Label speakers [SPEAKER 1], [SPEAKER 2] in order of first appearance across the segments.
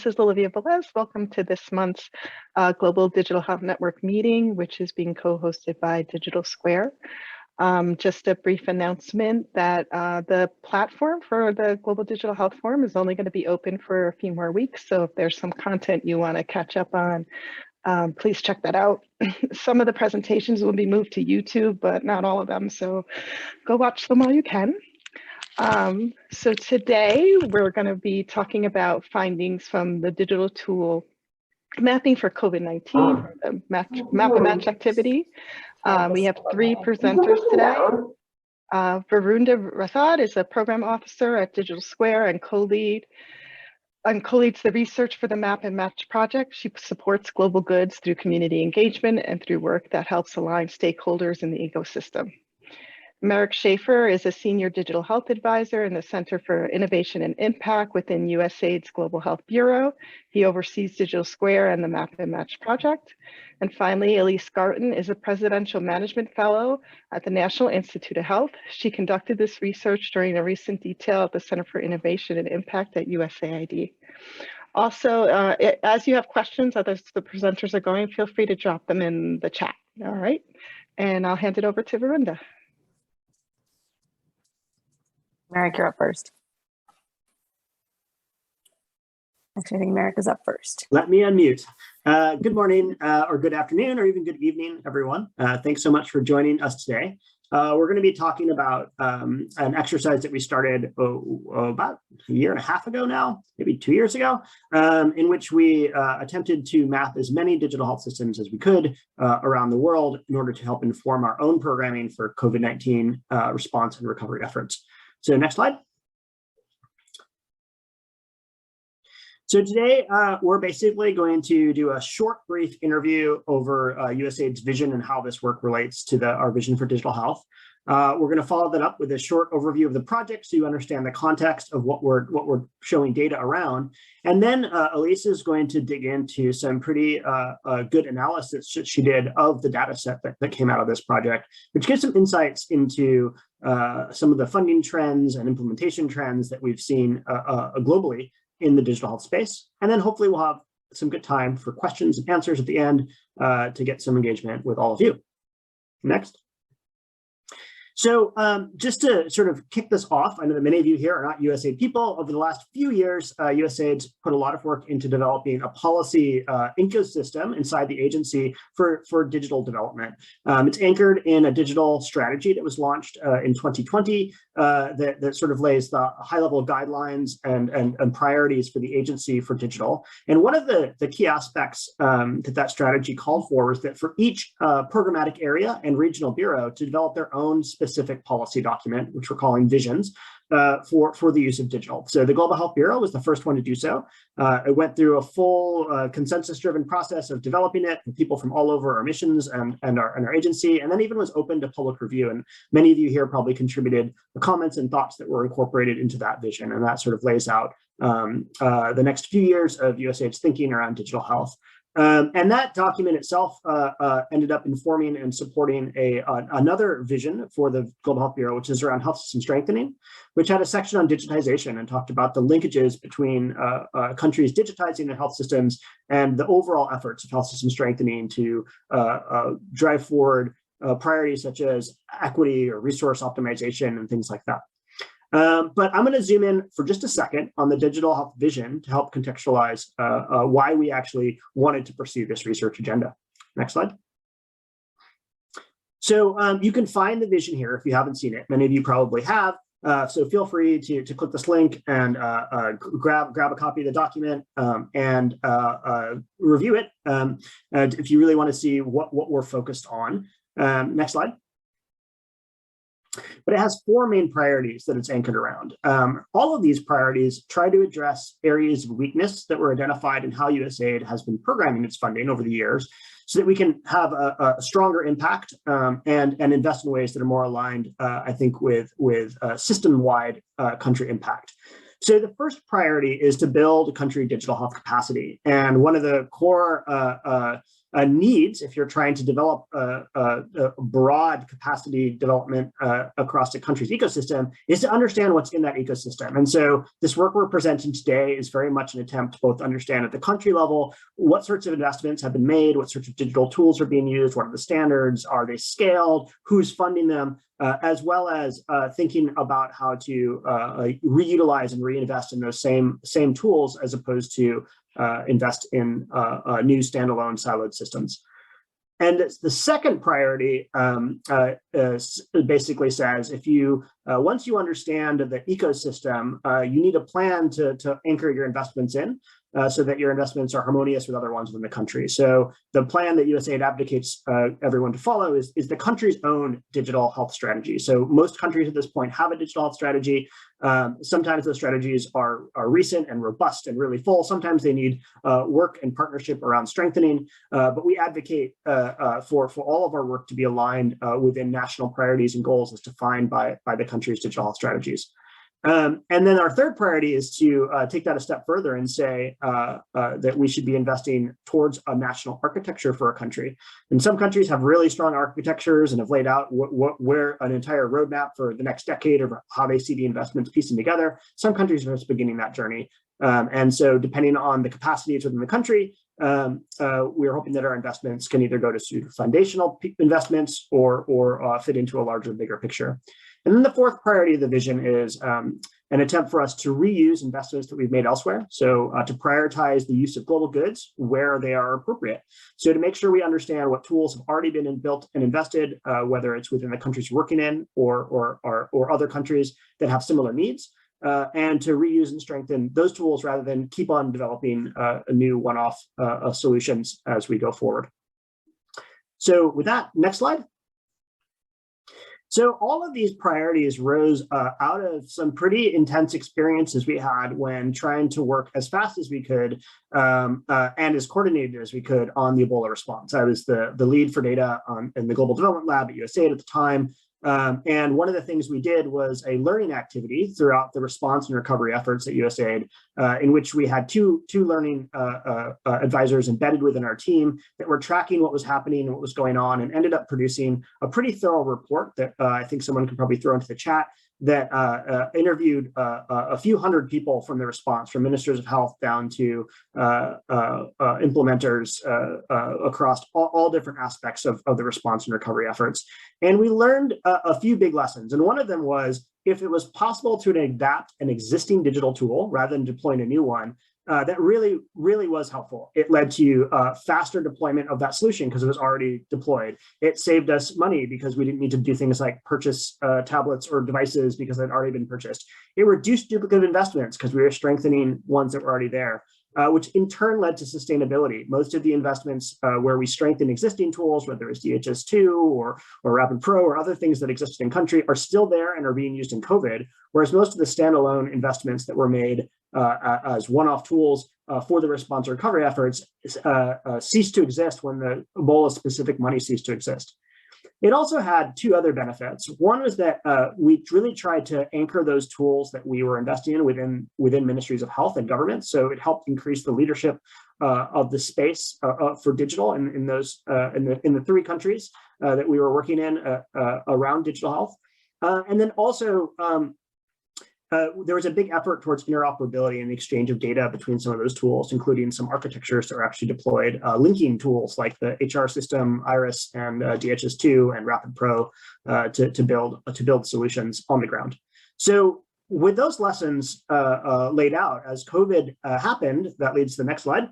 [SPEAKER 1] This is Olivia Velez. Welcome to this month's Global Digital Health Network meeting, which is being co-hosted by Digital Square. Just a brief announcement that the platform for the Global Digital Health Forum is only going to be open for a few more weeks. So if there's some content you want to catch up on, please check that out. Some of the presentations will be moved to YouTube, but not all of them. So go watch them while you can. So today we're going to be talking about findings from the digital tool mapping for COVID-19, map and match activity. We have three presenters today. Varunda Rathod is a program officer at Digital Square and co-leads the research for the Map and Match project. She supports global goods through community engagement and through work that helps align stakeholders in the ecosystem. Merrick Schaefer is a senior digital health advisor in the Center for Innovation and Impact within USAID's Global Health Bureau. He oversees Digital Square and the Map and Match project. And finally, Elise Garten is a presidential management fellow at the National Institute of Health. She conducted this research during a recent detail at the Center for Innovation and Impact at USAID. Also, as you have questions, as the presenters are going, feel free to drop them in the chat. All right, and I'll hand it over to Varunda.
[SPEAKER 2] Merrick, you're up first. Actually, I think Merrick is up first.
[SPEAKER 3] Let me unmute. Good morning, or good afternoon, or even good evening, everyone. Thanks so much for joining us today. We're going to be talking about an exercise that we started about a year and a half ago now, maybe 2 years ago, in which we attempted to map as many digital health systems as we could around the world in order to help inform our own programming for COVID-19 response and recovery efforts. So next slide. So today, we're basically going to do a short, brief interview over USAID's vision and how this work relates to our vision for digital health. We're going to follow that up with a short overview of the project so you understand the context of what we're showing data around. And then Elise is going to dig into some pretty good analysis she did of the data set that came out of this project, which gives some insights into some of the funding trends and implementation trends that we've seen globally in the digital health space. And then hopefully we'll have some good time for questions and answers at the end to get some engagement with all of you. Next. So just to sort of kick this off, I know that many of you here are not USAID people. Over the last few years, USAID's put a lot of work into developing a policy ecosystem inside the agency for digital development. It's anchored in a digital strategy that was launched in 2020 that sort of lays the high-level guidelines and priorities for the agency for digital. And one of the key aspects that strategy called for was that for each programmatic area and regional bureau to develop their own specific policy document, which we're calling visions, for the use of digital. So the Global Health Bureau was the first one to do so. It went through a full consensus-driven process of developing it with people from all over our missions and our agency, and then even was open to public review. And many of you here probably contributed the comments and thoughts that were incorporated into that vision, and that sort of lays out the next few years of USAID's thinking around digital health. And that document itself ended up informing and supporting another vision for the Global Health Bureau, which is around health system strengthening, which had a section on digitization and talked about the linkages between countries digitizing their health systems and the overall efforts of health system strengthening to drive forward priorities such as equity or resource optimization and things like that. But I'm going to zoom in for just a second on the digital health vision to help contextualize why we actually wanted to pursue this research agenda. Next slide. So you can find the vision here if you haven't seen it. Many of you probably have. So feel free to click this link and grab a copy of the document and review it if you really want to see what we're focused on. Next slide. But it has four main priorities that it's anchored around. All of these priorities try to address areas of weakness that were identified in how USAID has been programming its funding over the years so that we can have a stronger impact and invest in ways that are more aligned, I think, with system-wide country impact. So the first priority is to build country digital health capacity. And one of the core needs, if you're trying to develop a broad capacity development across a country's ecosystem, is to understand what's in that ecosystem. And so this work we're presenting today is very much an attempt to both understand at the country level what sorts of investments have been made, what sorts of digital tools are being used, what are the standards, are they scaled, who's funding them, as well as thinking about how to reutilize and reinvest in those same tools as opposed to invest in new standalone siloed systems. And the second priority basically says, if you once you understand the ecosystem, you need a plan to anchor your investments in, so that your investments are harmonious with other ones within the country. So the plan that USAID advocates everyone to follow is the country's own digital health strategy. So most countries at this point have a digital health strategy. Sometimes those strategies are recent and robust and really full. Sometimes they need work and partnership around strengthening. But we advocate for all of our work to be aligned within national priorities and goals as defined by the country's digital health strategies. And then our third priority is to take that a step further and say that we should be investing towards a national architecture for a country. And some countries have really strong architectures and have laid out where an entire roadmap for the next decade of how they see the investments piecing together. Some countries are just beginning that journey. And so depending on the capacities within the country, we're hoping that our investments can either go to foundational investments or fit into a larger, bigger picture. And then the fourth priority of the vision is an attempt for us to reuse investments that we've made elsewhere. So to prioritize the use of global goods where they are appropriate. So to make sure we understand what tools have already been built and invested, whether it's within the countries we're working in or other countries that have similar needs, and to reuse and strengthen those tools rather than keep on developing new one-off solutions as we go forward. So with that, next slide. So all of these priorities rose out of some pretty intense experiences we had when trying to work as fast as we could and as coordinated as we could on the Ebola response. I was the lead for data in the Global Development Lab at USAID at the time. And one of the things we did was a learning activity throughout the response and recovery efforts at USAID, in which we had two learning advisors embedded within our team that were tracking what was happening and what was going on, and ended up producing a pretty thorough report that I think someone could probably throw into the chat, that interviewed a few hundred people from the response, from ministers of health down to implementers across all different aspects of the response and recovery efforts. And we learned a few big lessons. And one of them was, if it was possible to adapt an existing digital tool rather than deploying a new one, that really was helpful. It led to faster deployment of that solution because it was already deployed. It saved us money because we didn't need to do things like purchase tablets or devices because they'd already been purchased. It reduced duplicate investments because we were strengthening ones that were already there, which in turn led to sustainability. Most of the investments where we strengthen existing tools, whether it's DHS2 or Rapid Pro or other things that existed in country, are still there and are being used in COVID, whereas most of the standalone investments that were made as one-off tools for the response or recovery efforts ceased to exist when the Ebola-specific money ceased to exist. It also had two other benefits. One was that we really tried to anchor those tools that we were investing in within ministries of health and government. So it helped increase the leadership of the space for digital in the three countries that we were working in around digital health. And then also, there was a big effort towards interoperability and the exchange of data between some of those tools, including some architectures that are actually deployed, linking tools like the HR system, IRIS, and DHS2 and Rapid Pro to build solutions on the ground. So with those lessons laid out, as COVID happened, that leads to the next slide,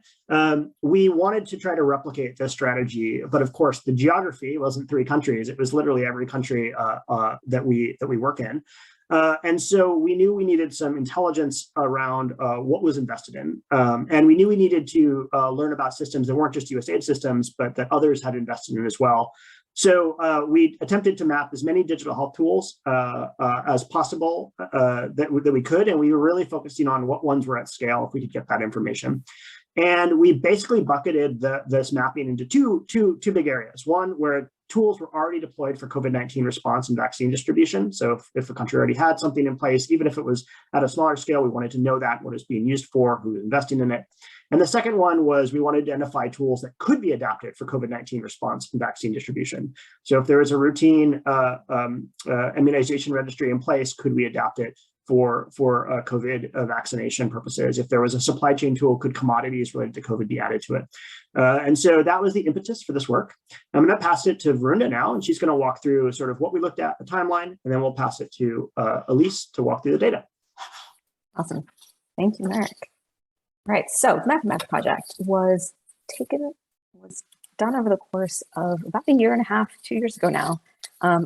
[SPEAKER 3] we wanted to try to replicate this strategy. But of course, the geography wasn't three countries. It was literally every country that we work in. And so we knew we needed some intelligence around what was invested in. And we knew we needed to learn about systems that weren't just USAID systems, but that others had invested in as well. So we attempted to map as many digital health tools as possible that we could. And we were really focusing on what ones were at scale if we could get that information. And we basically bucketed this mapping into two big areas. One where tools were already deployed for COVID-19 response and vaccine distribution. So if a country already had something in place, even if it was at a smaller scale, we wanted to know that, what it's being used for, who was investing in it. And the second one was we wanted to identify tools that could be adapted for COVID-19 response and vaccine distribution. So if there is a routine immunization registry in place, could we adapt it for COVID vaccination purposes? If there was a supply chain tool, could commodities related to COVID be added to it? And so that was the impetus for this work. I'm going to pass it to Varunda now, and she's going to walk through sort of what we looked at, the timeline, and then we'll pass it to Elise to walk through the data.
[SPEAKER 2] Awesome. Thank you, Merrick. Right, so the MapMatch project was done over the course of about a year and a half, 2 years ago now,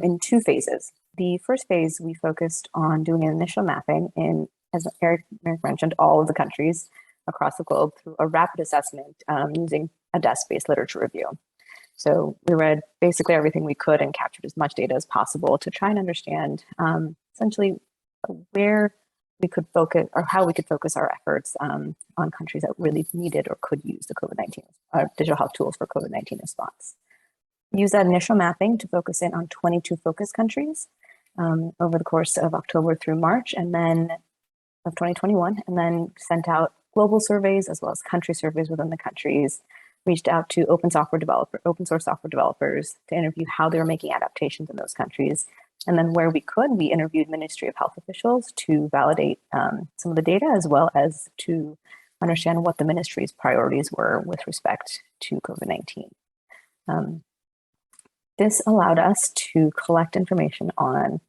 [SPEAKER 2] in two phases. The first phase, we focused on doing an initial mapping in, as Merrick mentioned, all of the countries across the globe through a rapid assessment using a desk-based literature review. So we read basically everything we could and captured as much data as possible to try and understand essentially where we could focus or how we could focus our efforts on countries that really needed or could use the COVID-19 digital health tools for COVID-19 response. We used that initial mapping to focus in on 22 focus countries over the course of October through March, and then of 2021, and then sent out global surveys as well as country surveys within the countries, reached out to open source software developers to interview how they were making adaptations in those countries. And then where we could, we interviewed Ministry of Health officials to validate some of the data, as well as to understand what the ministry's priorities were with respect to COVID-19. This allowed us to collect information on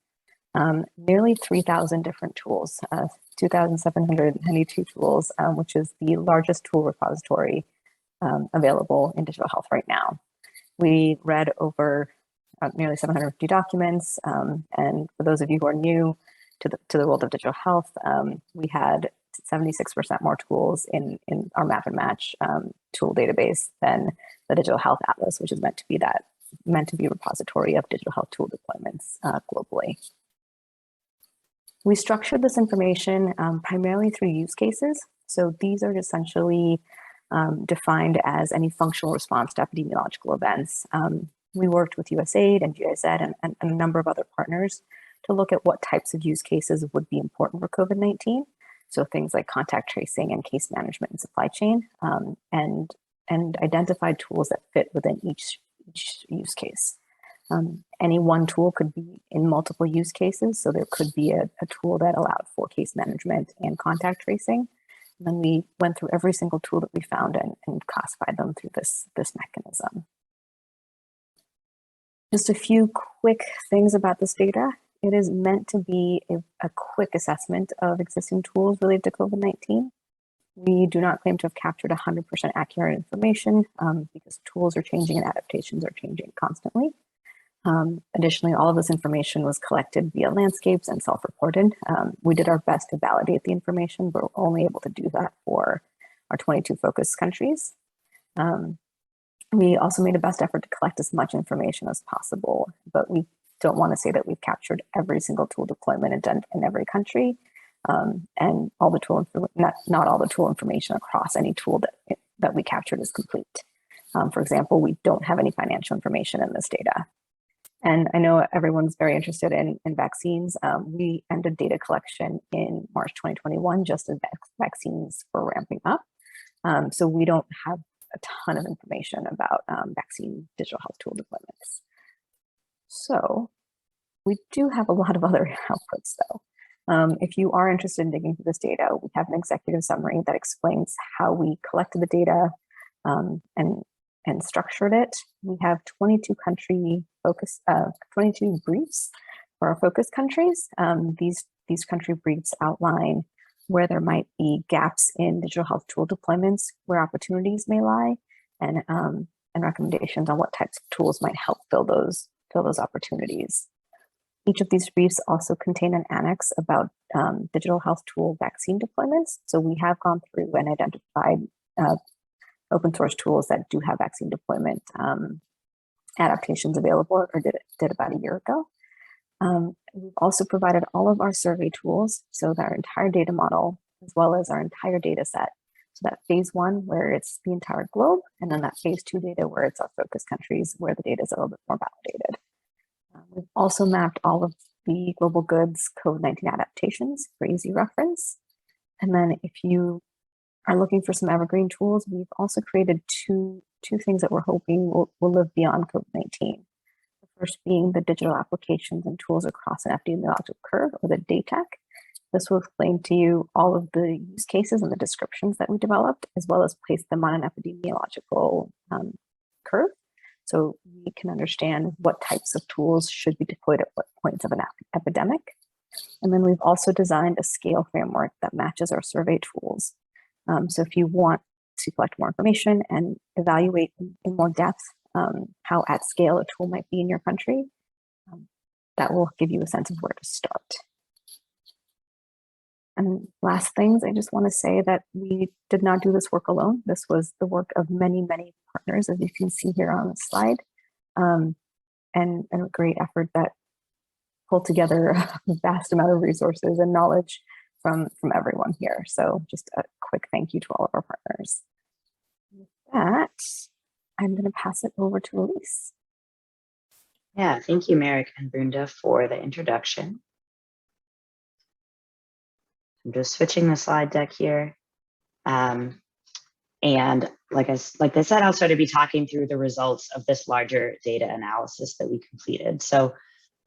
[SPEAKER 2] nearly 3,000 different tools, 2,792 tools, which is the largest tool repository available in digital health right now. We read over nearly 750 documents, and for those of you who are new to the world of digital health, we had 76% more tools in our Map and Match tool database than the Digital Health Atlas, which is meant to be a repository of digital health tool deployments globally. We structured this information primarily through use cases. So these are essentially defined as any functional response to epidemiological events. We worked with USAID and GDHN and a number of other partners to look at what types of use cases would be important for COVID-19. So things like contact tracing and case management and supply chain, and identified tools that fit within each use case. Any one tool could be in multiple use cases. So there could be a tool that allowed for case management and contact tracing. And then we went through every single tool that we found and classified them through this mechanism. Just a few quick things about this data. It is meant to be a quick assessment of existing tools related to COVID-19. We do not claim to have captured 100% accurate information because tools are changing and adaptations are changing constantly. Additionally, all of this information was collected via landscapes and self-reported. We did our best to validate the information, but we're only able to do that for our 22 focus countries. We also made a best effort to collect as much information as possible, but we don't want to say that we've captured every single tool deployment in every country, and all the tool not all the tool information across any tool that we captured is complete. For example, we don't have any financial information in this data. And I know everyone's very interested in vaccines. We ended data collection in March 2021, just as vaccines were ramping up. So we don't have a ton of information about vaccine digital health tool deployments. So we do have a lot of other outputs though. If you are interested in digging through this data, we have an executive summary that explains how we collected the data and structured it. We have 22 briefs for our focus countries. These country briefs outline where there might be gaps in digital health tool deployments, where opportunities may lie, and recommendations on what types of tools might help fill those opportunities. Each of these briefs also contain an annex about digital health tool vaccine deployments. So we have gone through and identified open source tools that do have vaccine deployment adaptations available, or did about a year ago. We've also provided all of our survey tools, so that our entire data model, as well as our entire data set, So that phase 1, where it's the entire globe, and then that phase 2 data, where it's our focus countries, where the data is a little bit more validated. We've also mapped all of the global goods COVID-19 adaptations for easy reference. And then if you are looking for some evergreen tools, we've also created two things that we're hoping will live beyond COVID-19. The first being the digital applications and tools across an epidemiological curve, or the DATEC. This will explain to you all of the use cases and the descriptions that we developed, as well as place them on an epidemiological curve. So we can understand what types of tools should be deployed at what points of an epidemic. And then we've also designed a scale framework that matches our survey tools. So if you want to collect more information and evaluate in more depth how at scale a tool might be in your country, that will give you a sense of where to start. And last things, I just want to say that we did not do this work alone. This was the work of many, many partners, as you can see here on the slide, and a great effort that pulled together a vast amount of resources and knowledge from everyone here. So just a quick thank you to all of our partners. With that, I'm going to pass it over to Elise.
[SPEAKER 4] Yeah, thank you, Merrick and Brunda, for the introduction. I'm just switching the slide deck here. And like I said, I'll sort of be talking through the results of this larger data analysis that we completed. So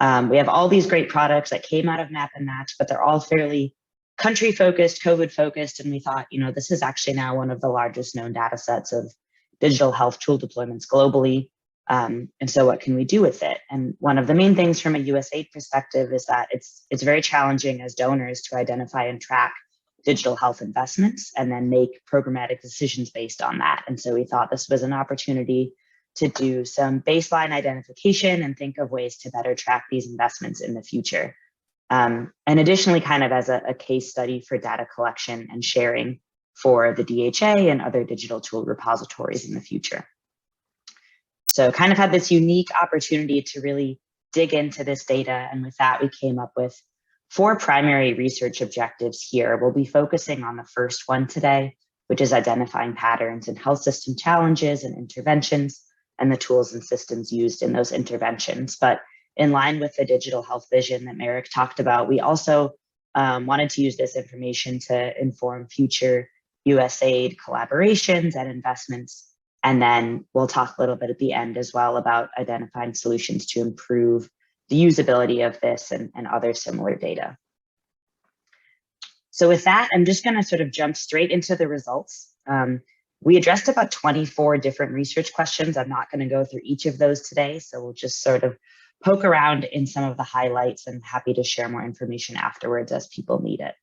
[SPEAKER 4] we have all these great products that came out of Map and Match, but they're all fairly country focused, COVID focused. And we thought, this is actually now one of the largest known data sets of digital health tool deployments globally. And so what can we do with it? And one of the main things from a USAID perspective is that it's very challenging as donors to identify and track digital health investments and then make programmatic decisions based on that. And so we thought this was an opportunity to do some baseline identification and think of ways to better track these investments in the future. And additionally, kind of as a case study for data collection and sharing for the DHA and other digital tool repositories in the future. So kind of had this unique opportunity to really dig into this data. And with that, we came up with 4 primary research objectives here. We'll be focusing on the first one today, which is identifying patterns in health system challenges and interventions and the tools and systems used in those interventions. But in line with the digital health vision that Merrick talked about, we also wanted to use this information to inform future USAID collaborations and investments. And then we'll talk a little bit at the end as well about identifying solutions to improve the usability of this and other similar data. So with that, I'm just going to sort of jump straight into the results. We addressed about 24 different research questions. I'm not going to go through each of those today, so we'll just sort of poke around in some of the highlights and happy to share more information afterwards as people need it.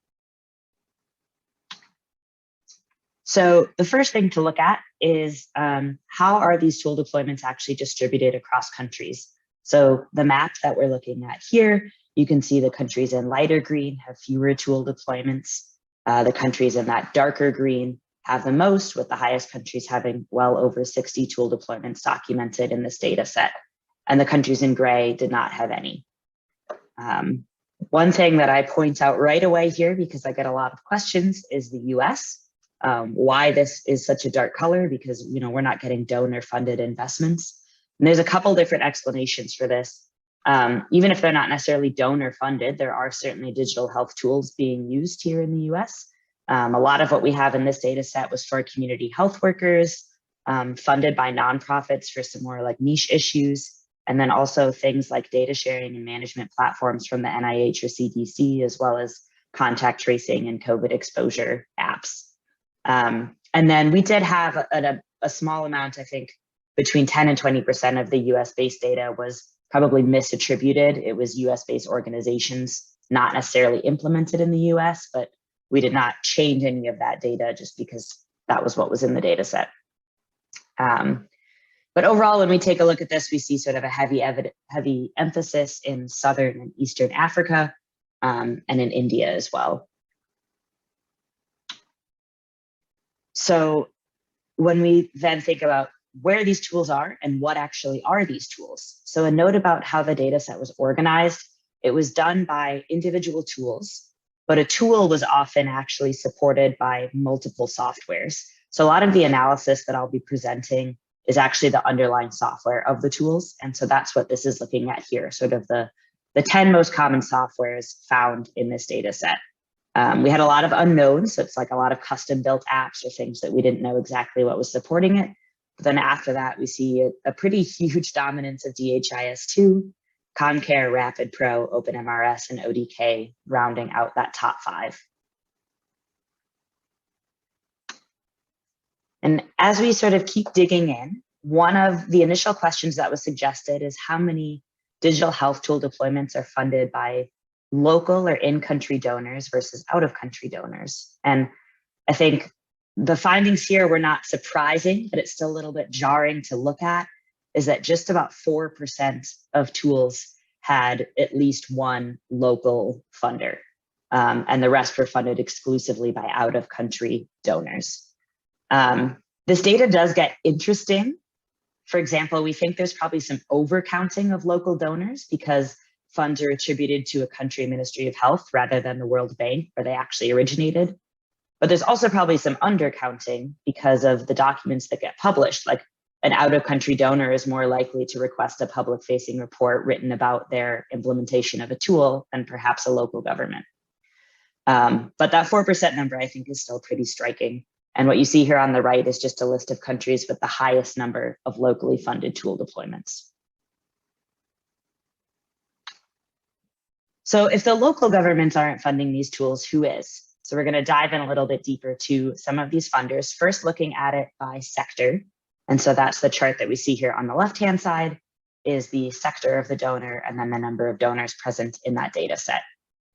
[SPEAKER 4] So the first thing to look at is how are these tool deployments actually distributed across countries? So the map that we're looking at here, you can see the countries in lighter green have fewer tool deployments. The countries in that darker green have the most, with the highest countries having well over 60 tool deployments documented in this data set. And the countries in gray did not have any. One thing that I point out right away here, because I get a lot of questions, is the US. Why this is such a dark color, because we're not getting donor funded investments. And there's a couple different explanations for this. Even if they're not necessarily donor funded, there are certainly digital health tools being used here in the US. A lot of what we have in this data set was for community health workers, funded by nonprofits for some more like niche issues. And then also things like data sharing and management platforms from the NIH or CDC, as well as contact tracing and COVID exposure apps. And then we did have a small amount, I think, between 10 and 20% of the US-based data was probably misattributed. It was US-based organizations, not necessarily implemented in the US, but we did not change any of that data just because that was what was in the data set. But overall, when we take a look at this, we see sort of a heavy emphasis in Southern and Eastern Africa and in India as well. So when we then think about where these tools are and what actually are these tools. So a note about how the data set was organized. It was done by individual tools. but a tool was often actually supported by multiple softwares. So a lot of the analysis that I'll be presenting is actually the underlying software of the tools. And so that's what this is looking at here, sort of the 10 most common softwares found in this data set. We had a lot of unknowns, so it's like a lot of custom built apps or things that we didn't know exactly what was supporting it. But then after that, we see a pretty huge dominance of DHIS2, Concare, Rapid Pro, OpenMRS, and ODK rounding out that top 5. And as we sort of keep digging in, one of the initial questions that was suggested is how many digital health tool deployments are funded by local or in-country donors versus out-of-country donors. And I think the findings here were not surprising, but it's still a little bit jarring to look at, is that just about 4% of tools had at least one local funder, and the rest were funded exclusively by out-of-country donors. This data does get interesting. For example, we think there's probably some overcounting of local donors because funds are attributed to a country Ministry of Health rather than the World Bank, where they actually originated. But there's also probably some undercounting because of the documents that get published. Like an out-of-country donor is more likely to request a public-facing report written about their implementation of a tool than perhaps a local government. But that 4% number, I think, is still pretty striking. And what you see here on the right is just a list of countries with the highest number of locally funded tool deployments. So if the local governments aren't funding these tools, who is? So we're going to dive in a little bit deeper to some of these funders, first looking at it by sector. And so that's the chart that we see here on the left-hand side is the sector of the donor and then the number of donors present in that data set.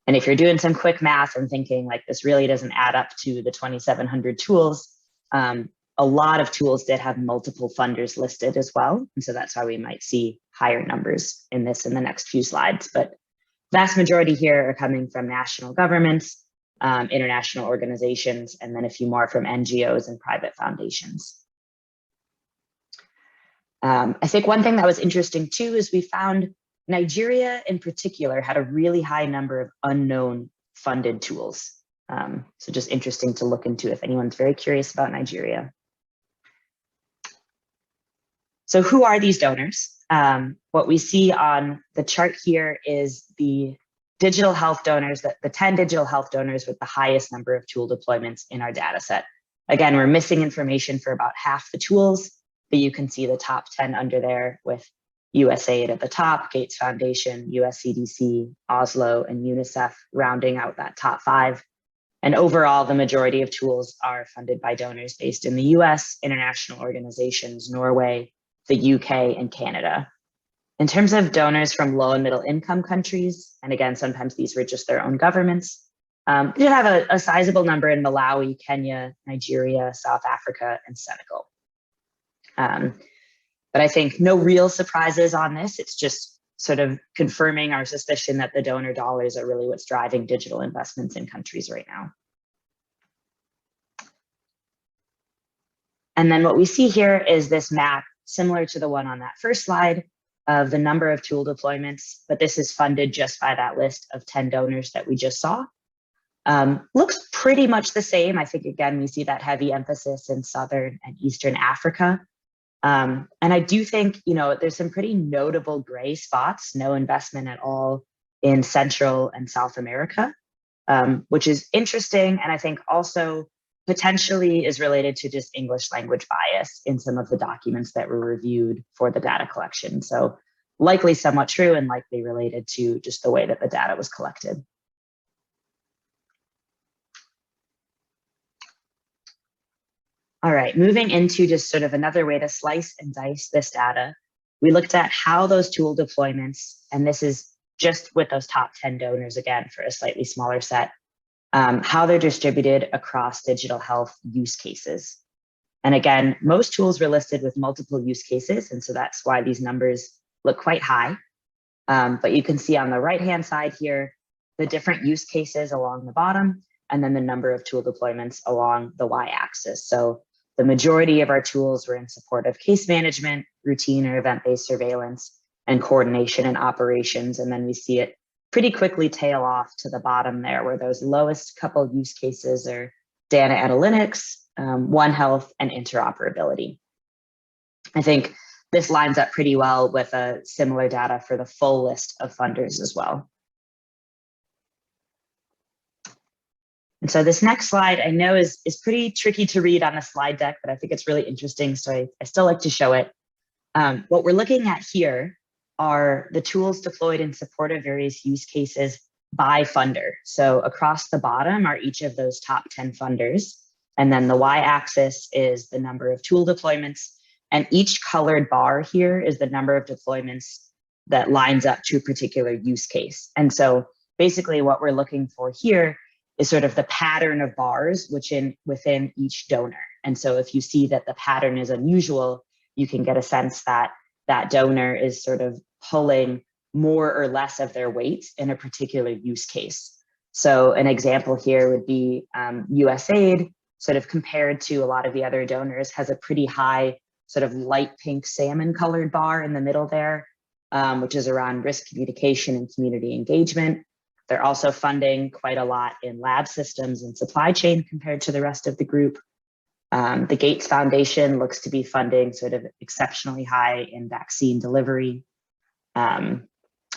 [SPEAKER 4] And if you're doing some quick math and thinking like this really doesn't add up to the 2,700 tools, a lot of tools did have multiple funders listed as well. And so that's why we might see higher numbers in this in the next few slides. But vast majority here are coming from national governments, international organizations, and then a few more from NGOs and private foundations. I think one thing that was interesting too is we found Nigeria in particular had a really high number of unknown funded tools. So just interesting to look into if anyone's very curious about Nigeria. So who are these donors? What we see on the chart here is the digital health donors, the 10 digital health donors with the highest number of tool deployments in our data set. Again, we're missing information for about half the tools, but you can see the top 10 under there with USAID at the top, Gates Foundation, US CDC, Oslo, and UNICEF rounding out that top 5. And overall, the majority of tools are funded by donors based in the US, international organizations, Norway, the UK, and Canada. In terms of donors from low and middle income countries, and again, sometimes these were just their own governments, we did have a sizable number in Malawi, Kenya, Nigeria, South Africa, and Senegal. But I think no real surprises on this. It's just sort of confirming our suspicion that the donor dollars are really what's driving digital investments in countries right now. And then what we see here is this map similar to the one on that first slide of the number of tool deployments, but this is funded just by that list of 10 donors that we just saw. Looks pretty much the same. I think, again, we see that heavy emphasis in Southern and Eastern Africa. And I do think, there's some pretty notable gray spots, no investment at all in Central and South America, which is interesting. And I think also potentially is related to just English language bias in some of the documents that were reviewed for the data collection. So likely somewhat true and likely related to just the way that the data was collected. All right, moving into just sort of another way to slice and dice this data, we looked at how those tool deployments, and this is just with those top 10 donors again for a slightly smaller set, how they're distributed across digital health use cases. And again, most tools were listed with multiple use cases, and so that's why these numbers look quite high. But you can see on the right-hand side here, the different use cases along the bottom, and then the number of tool deployments along the y-axis. So the majority of our tools were in support of case management, routine or event-based surveillance, and coordination and operations. And then we see it pretty quickly tail off to the bottom there, where those lowest couple use cases are data analytics, One Health, and interoperability. I think this lines up pretty well with a similar data for the full list of funders as well. And so this next slide I know is pretty tricky to read on a slide deck, but I think it's really interesting, so I still like to show it. What we're looking at here are the tools deployed in support of various use cases by funder. So across the bottom are each of those top 10 funders. And then the y-axis is the number of tool deployments. And each colored bar here is the number of deployments that lines up to a particular use case. And so basically what we're looking for here is sort of the pattern of bars within each donor. And so if you see that the pattern is unusual, you can get a sense that that donor is sort of pulling more or less of their weight in a particular use case. So an example here would be USAID, sort of compared to a lot of the other donors, has a pretty high sort of light pink salmon colored bar in the middle there, which is around risk communication and community engagement. They're also funding quite a lot in lab systems and supply chain compared to the rest of the group. The Gates Foundation looks to be funding sort of exceptionally high in vaccine delivery and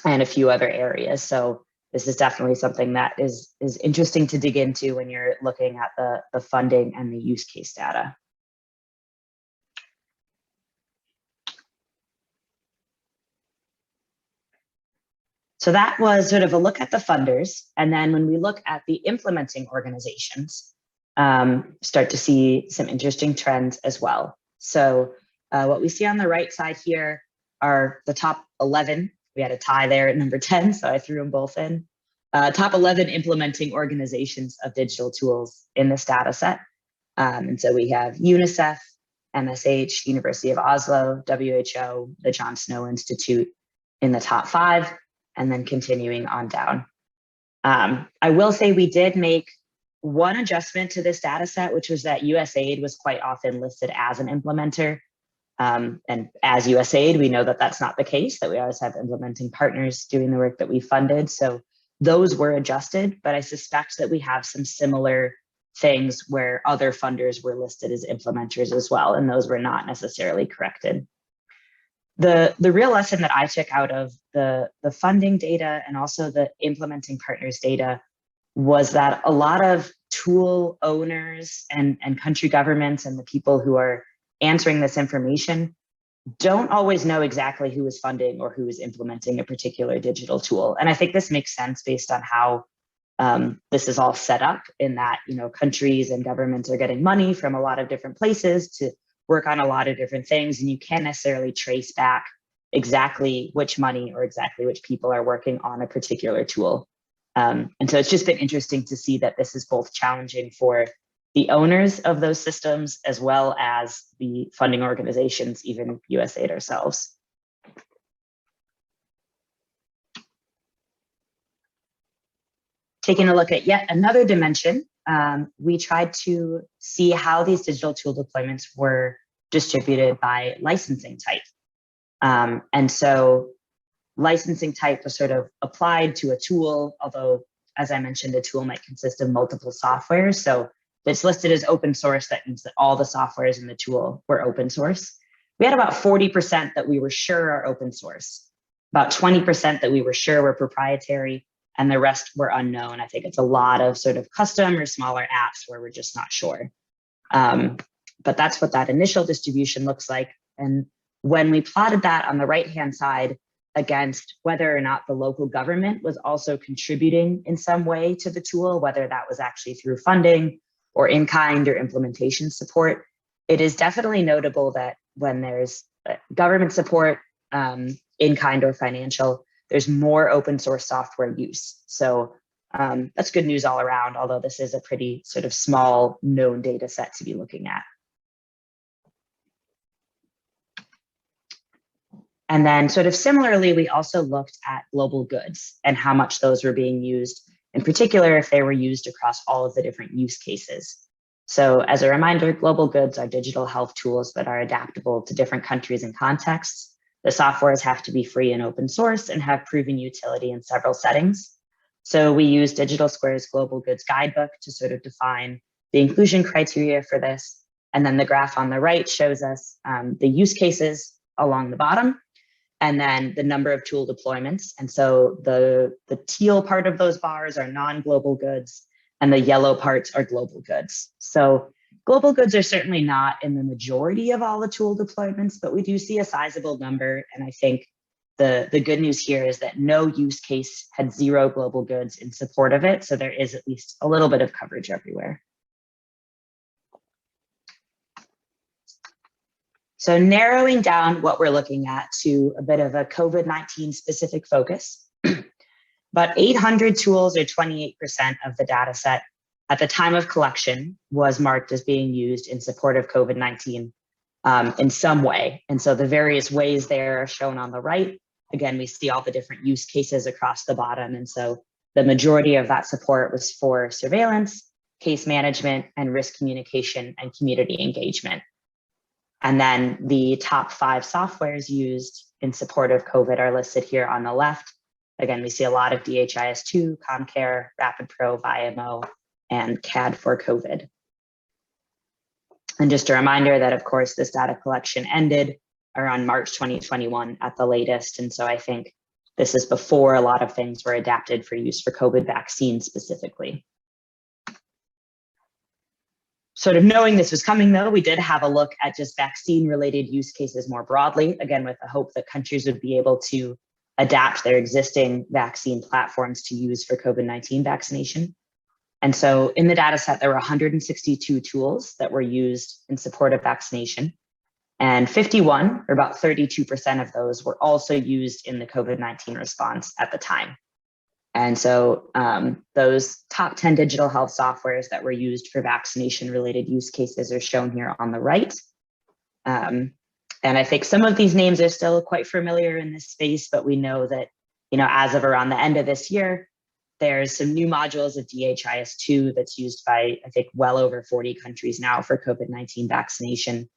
[SPEAKER 4] a few other areas. So this is definitely something that is interesting to dig into when you're looking at the funding and the use case data. So that was sort of a look at the funders. And then when we look at the implementing organizations, start to see some interesting trends as well. So what we see on the right side here are the top 11. We had a tie there at number 10, so I threw them both in. Top 11 implementing organizations of digital tools in this data set. And so we have UNICEF, MSH, University of Oslo, WHO, the John Snow Institute in the top 5, and then continuing on down. I will say we did make one adjustment to this data set, which was that USAID was quite often listed as an implementer. And as USAID, we know that that's not the case, that we always have implementing partners doing the work that we funded. So those were adjusted, but I suspect that we have some similar things where other funders were listed as implementers as well, and those were not necessarily corrected. The real lesson that I took out of the funding data and also the implementing partners data was that a lot of tool owners and country governments and the people who are answering this information don't always know exactly who is funding or who is implementing a particular digital tool. And I think this makes sense based on how this is all set up, in that, you know, countries and governments are getting money from a lot of different places to work on a lot of different things, and you can't necessarily trace back exactly which money or exactly which people are working on a particular tool. And so it's just been interesting to see that this is both challenging for the owners of those systems as well as the funding organizations, even USAID ourselves. Taking a look at yet another dimension, we tried to see how these digital tool deployments were distributed by licensing type. And so licensing type was sort of applied to a tool, although, as I mentioned, a tool might consist of multiple softwares. So it's listed as open source. That means that all the softwares in the tool were open source. We had about 40% that we were sure are open source, about 20% that we were sure were proprietary, and the rest were unknown. I think it's a lot of sort of custom or smaller apps where we're just not sure. But that's what that initial distribution looks like. And when we plotted that on the right-hand side against whether or not the local government was also contributing in some way to the tool, whether that was actually through funding or in-kind or implementation support, it is definitely notable that when there's government support, in-kind or financial, there's more open source software use. So that's good news all around, although this is a pretty sort of small known data set to be looking at. And then sort of similarly, we also looked at global goods and how much those were being used, in particular, if they were used across all of the different use cases. So as a reminder, global goods are digital health tools that are adaptable to different countries and contexts. the softwares have to be free and open source and have proven utility in several settings. So we use Digital Square's Global Goods Guidebook to sort of define the inclusion criteria for this. And then the graph on the right shows us the use cases along the bottom, and then the number of tool deployments. And so the teal part of those bars are non-global goods, and the yellow parts are global goods. So global goods are certainly not in the majority of all the tool deployments, but we do see a sizable number. And I think the good news here is that no use case had 0 global goods in support of it. So there is at least a little bit of coverage everywhere. So narrowing down what we're looking at to a bit of a COVID-19 specific focus, about 800 tools or 28% of the data set at the time of collection was marked as being used in support of COVID-19 in some way. And so the various ways there are shown on the right. Again, we see all the different use cases across the bottom. And so the majority of that support was for surveillance, case management, and risk communication and community engagement. And then the top 5 softwares used in support of COVID are listed here on the left. Again, we see a lot of DHIS2, ComCare, RapidPro, VIMO, and CAD for COVID. And just a reminder that, of course, this data collection ended around March 2021 at the latest. And so I think this is before a lot of things were adapted for use for COVID vaccines specifically. Sort of knowing this was coming, though, we did have a look at just vaccine-related use cases more broadly, again, with the hope that countries would be able to adapt their existing vaccine platforms to use for COVID-19 vaccination. And so in the data set, there were 162 tools that were used in support of vaccination. And 51, or about 32% of those, were also used in the COVID-19 response at the time. And so those top 10 digital health softwares that were used for vaccination-related use cases are shown here on the right. And I think some of these names are still quite familiar in this space, but we know that, as of around the end of this year, there's some new modules of DHIS2 that's used by, I think, well over 40 countries now for COVID-19 vaccination.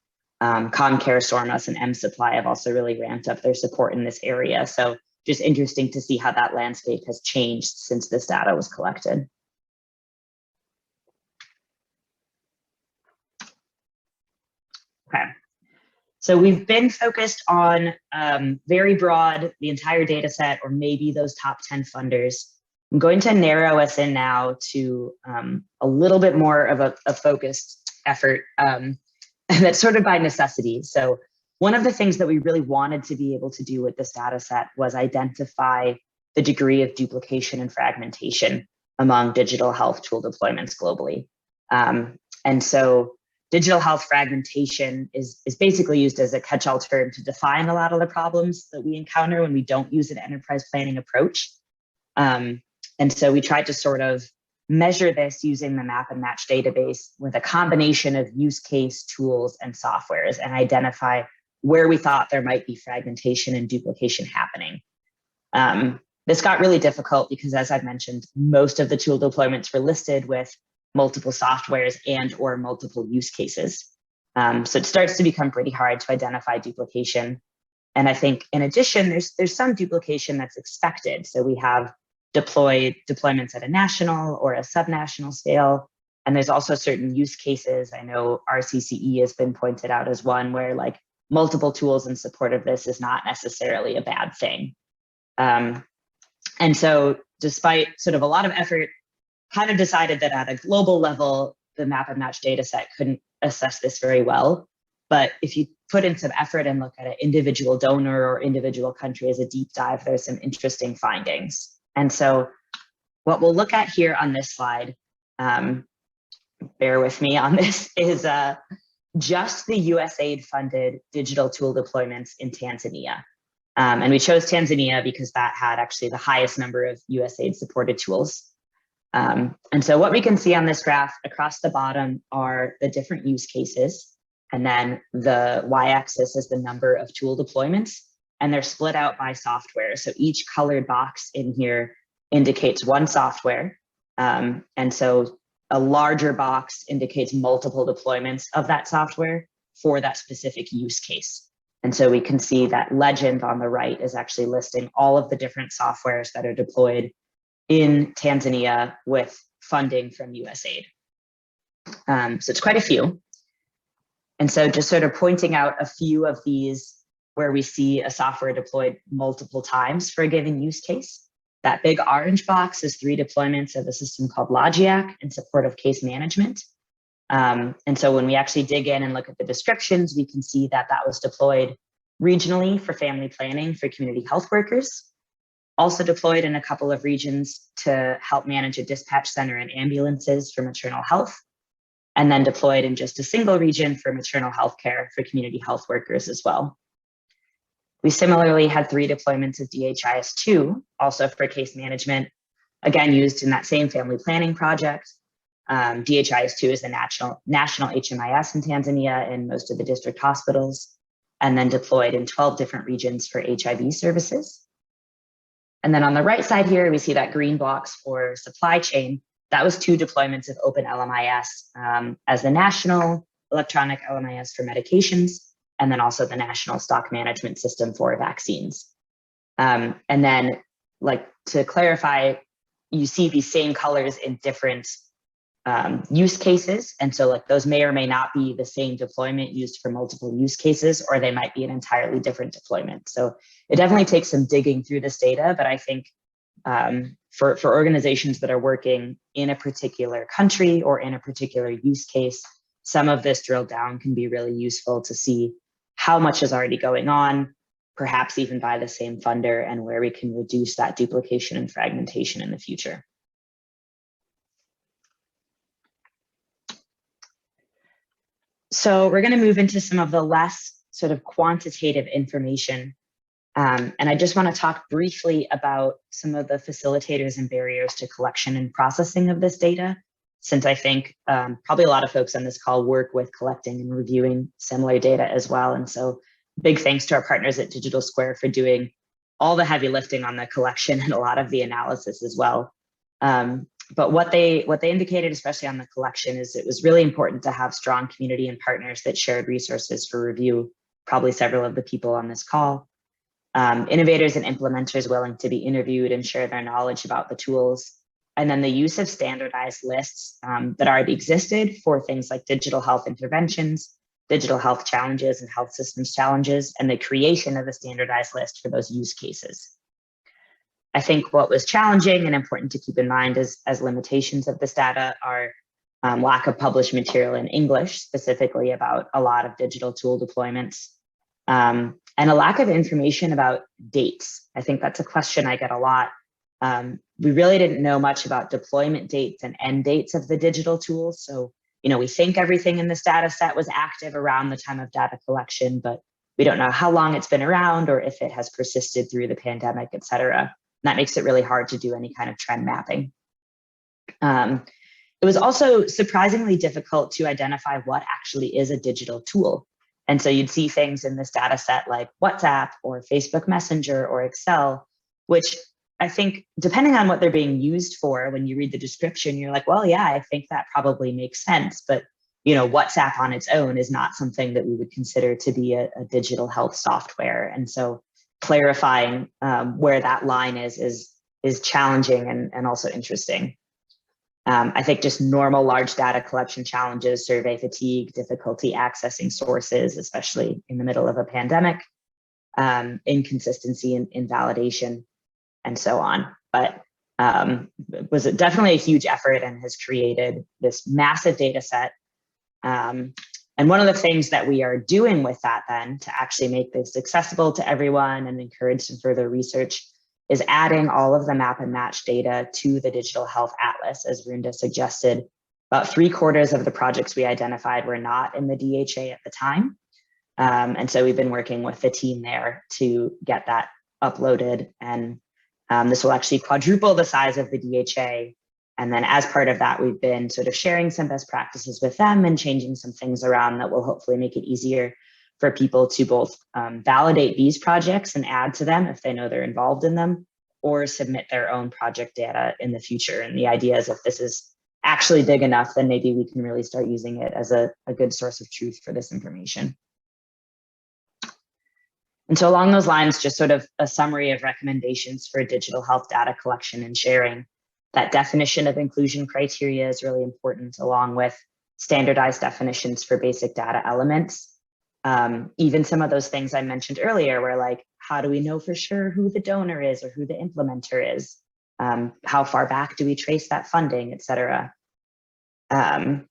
[SPEAKER 4] ComCare, SORMAS, and MSupply have also really ramped up their support in this area. So just interesting to see how that landscape has changed since this data was collected. Okay, so we've been focused on very broad, the entire data set, or maybe those top 10 funders. I'm going to narrow us in now to a little bit more of a focused effort that's sort of by necessity. So one of the things that we really wanted to be able to do with this data set was identify the degree of duplication and fragmentation among digital health tool deployments globally. And so digital health fragmentation is basically used as a catch-all term to define a lot of the problems that we encounter when we don't use an enterprise planning approach. And so we tried to sort of measure this using the map and match database with a combination of use case tools and softwares and identify where we thought there might be fragmentation and duplication happening. This got really difficult because, as I've mentioned, most of the tool deployments were listed with multiple softwares and or multiple use cases. So it starts to become pretty hard to identify duplication. And I think in addition, there's some duplication that's expected. So we have deployments at a national or a subnational scale. And there's also certain use cases. I know RCCE has been pointed out as one where like multiple tools in support of this is not necessarily a bad thing. And so despite sort of a lot of effort, kind of decided that at a global level, the map and match data set couldn't assess this very well. But if you put in some effort and look at an individual donor or individual country as a deep dive, there's some interesting findings. And so what we'll look at here on this slide, bear with me on this, is just the USAID funded digital tool deployments in Tanzania. And we chose Tanzania because that had actually the highest number of USAID supported tools. And so what we can see on this graph across the bottom are the different use cases. And then the y-axis is the number of tool deployments, and they're split out by software. So each colored box in here indicates one software. And so a larger box indicates multiple deployments of that software for that specific use case. And so we can see that legend on the right is actually listing all of the different softwares that are deployed in Tanzania with funding from USAID. So it's quite a few. And so just sort of pointing out a few of these where we see a software deployed multiple times for a given use case. That big orange box is 3 deployments of a system called Logiac in support of case management. And so when we actually dig in and look at the descriptions, we can see that that was deployed regionally for family planning for community health workers, also deployed in a couple of regions to help manage a dispatch center and ambulances for maternal health, and then deployed in just a single region for maternal health care for community health workers as well. We similarly had 3 deployments of DHIS2, also for case management, again used in that same family planning project. DHIS2 is the national HMIS in Tanzania in most of the district hospitals, and then deployed in 12 different regions for HIV services. And then on the right side here, we see that green box for supply chain. That was 2 deployments of Open LMIS as the national electronic LMIS for medications, and then also the national stock management system for vaccines. And then, like, to clarify, you see these same colors in different use cases. And so like those may or may not be the same deployment used for multiple use cases, or they might be an entirely different deployment. So it definitely takes some digging through this data, but I think for organizations that are working in a particular country or in a particular use case, some of this drill down can be really useful to see how much is already going on, perhaps even by the same funder, and where we can reduce that duplication and fragmentation in the future. So we're going to move into some of the less sort of quantitative information. And I just want to talk briefly about some of the facilitators and barriers to collection and processing of this data, since I think probably a lot of folks on this call work with collecting and reviewing similar data as well. And so big thanks to our partners at Digital Square for doing all the heavy lifting on the collection and a lot of the analysis as well. But what they indicated, especially on the collection, is it was really important to have strong community and partners that shared resources for review, probably several of the people on this call. Innovators and implementers willing to be interviewed and share their knowledge about the tools. And then the use of standardized lists that already existed for things like digital health interventions, digital health challenges, and health systems challenges, and the creation of a standardized list for those use cases. I think what was challenging and important to keep in mind as limitations of this data are lack of published material in English, specifically about a lot of digital tool deployments, and a lack of information about dates. I think that's a question I get a lot. We really didn't know much about deployment dates and end dates of the digital tools. So, we think everything in this data set was active around the time of data collection, but we don't know how long it's been around or if it has persisted through the pandemic, et cetera. That makes it really hard to do any kind of trend mapping. It was also surprisingly difficult to identify what actually is a digital tool. And so you'd see things in this data set like WhatsApp or Facebook Messenger or Excel, which I think, depending on what they're being used for, when you read the description, you're like, well, yeah, I think that probably makes sense. But WhatsApp on its own is not something that we would consider to be a digital health software. And so clarifying where that line is challenging and also interesting. I think just normal large data collection challenges, survey fatigue, difficulty accessing sources, especially in the middle of a pandemic, inconsistency in validation, and so on. But it was definitely a huge effort and has created this massive data set. And one of the things that we are doing with that then to actually make this accessible to everyone and encourage some further research is adding all of the map and match data to the Digital Health Atlas. As Runda suggested, about 3/4 of the projects we identified were not in the DHA at the time. And so we've been working with the team there to get that uploaded. And this will actually quadruple the size of the DHA. And then as part of that, we've been sort of sharing some best practices with them and changing some things around that will hopefully make it easier for people to both validate these projects and add to them if they know they're involved in them, or submit their own project data in the future. And the idea is if this is actually big enough, then maybe we can really start using it as a good source of truth for this information. And so along those lines, just sort of a summary of recommendations for digital health data collection and sharing. That definition of inclusion criteria is really important, along with standardized definitions for basic data elements. Even some of those things I mentioned earlier, where like, how do we know for sure who the donor is or who the implementer is? How far back do we trace that funding, et cetera? I